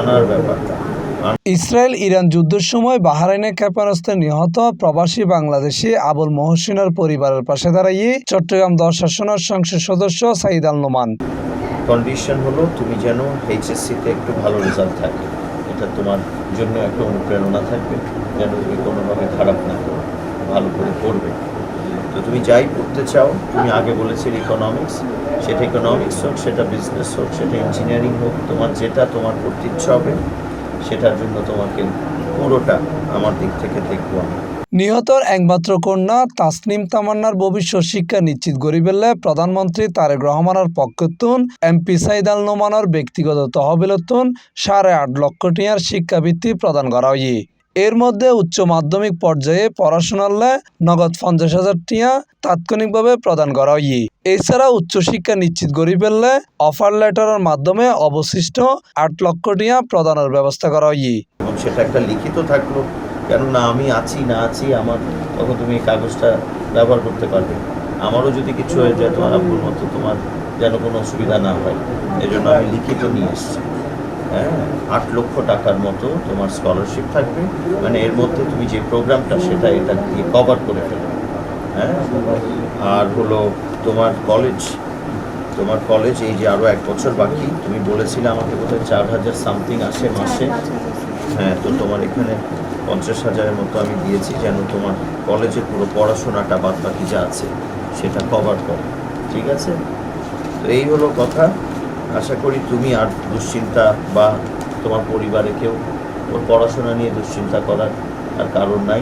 মানার ব্যাপারটা। Israel Iran যুদ্ধের সময় বাহরাইনে ক্ষেপণাস্ত্রে নিহত প্রবাসী বাংলাদেশি আবুল মহসিনের পরিবারের পাশে দাঁড়িয়ে চট্টগ্রাম 10 আসনের সংসদ সদস্য সাঈদ আল নোমান। কন্ডিশন হলো তুমি যেন এইচএসসিতে একটু ভালো রেজাল্ট থাকে, এটা তোমার জন্য একটা অনুপ্রেরণা থাকবে, যেন তুমি কোনোভাবে খারাপ না করো, ভালো করে পড়বে। তো তুমি যাই পড়তে চাও, তুমি আগে বলেছিলে ইকোনমিক্স, সেটা ইকোনমিক্স হোক, সেটা বিজনেস হোক, সেটা ইঞ্জিনিয়ারিং হোক, তোমার যেটা তোমার পড়তে ইচ্ছা হবে সেটার জন্য তোমাকে পুরোটা আমার দিক থেকে দেখবো আমি। নিহতর একমাত্র কন্যা তাসনিম তামান্নার ভবিষ্যৎ শিক্ষা নিশ্চিত করিবেলে প্রধানমন্ত্রী তারেক রহমানের পক্ষতুন এমপি সাঈদ আল নোমানের ব্যক্তিগত তহবিলতুন 8.5 লক্ষ টিয়ার শিক্ষাবৃত্তি প্রদান করা হয়। এর মধ্যে উচ্চ মাধ্যমিক পর্যায়ে পড়াশোনালে নগদ 50,000 টিয়া তাৎক্ষণিকভাবে প্রদান করা হয়। এছাড়া উচ্চশিক্ষা নিশ্চিত করিবেলে অফার লেটারের মাধ্যমে অবশিষ্ট 8 লক্ষ টিয়া প্রদানের ব্যবস্থা করা হয়। এবং সেটা একটা লিখিত থাকলো, কেননা আমি আছি না আছি আমার, তখন তুমি এই কাগজটা ব্যবহার করতে পারবে। আমারও যদি কিছু হয়ে যায় তোমার আব্বুর মতো, তোমার যেন কোনো অসুবিধা না হয়, এই জন্য আমি লিখিত নিয়ে এসেছি। হ্যাঁ, 8 লক্ষ টাকার মতো তোমার স্কলারশিপ থাকবে, মানে এর মধ্যে তুমি যে প্রোগ্রামটা সেটা এটা দিয়ে কভার করে ফেলবে। হ্যাঁ, আর হলো তোমার কলেজ এই যে আরও 1 বছর বাকি, তুমি বলেছিলে আমাকে বোধহয় 4,000 সামথিং আসে মাসে। হ্যাঁ, তো তোমার এখানে 50,000-এর মতো আমি দিয়েছি, যেন তোমার কলেজের পুরো পড়াশোনাটা বাদ বাকি যা আছে সেটা কভার করে। ঠিক আছে, তো এই হলো কথা। আশা করি তুমি আর দুশ্চিন্তা বা তোমার পরিবারে কেউ ওর পড়াশোনা নিয়ে দুশ্চিন্তা করার আর কারণ নাই।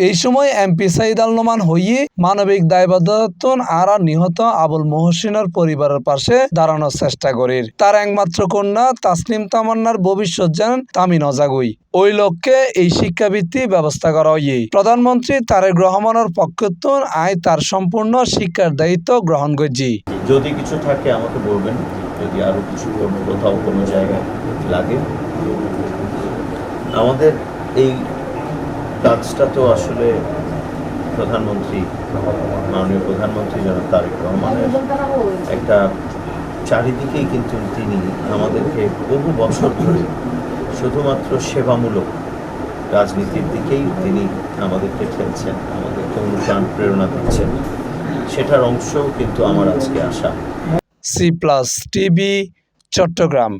এই সময় এমপি সাঈদ আল নোমান হইয়ে মানবিক দায়বদ্ধতা আর নিহত আবুল মহসিনের পরিবারের পাশে দাঁড়ানোর চেষ্টা করেন। তার একমাত্র কন্যা তাসনিম তামান্নার ভবিষ্যৎ যেন তামিন অজাগুই। ওই লক্ষ্যে এই শিক্ষাবৃত্তি ব্যবস্থা করা হয়। প্রধানমন্ত্রী তারেক রহমানের পক্ষতুন আয় তার সম্পূর্ণ শিক্ষার দায়িত্ব গ্রহণ করছি। যদি কিছু থাকে আমাকে বলবেন, যদি আরও কিছু কোথাও কোনো জায়গায় লাগে। আমাদের এই কাজটা তো আসলে মাননীয় প্রধানমন্ত্রী জনাব তারেক রহমানের একটা চারিদিকেই, কিন্তু তিনি আমাদেরকে বহু বছর ধরে শুধুমাত্র সেবামূলক রাজনীতির দিকেই তিনি আমাদেরকে ঠেলছেন, আমাদেরকে অনুপ্রাণ প্রেরণা দিচ্ছেন। সেটার অংশও কিন্তু আমার আজকে আসা। C+ TV Chittagong.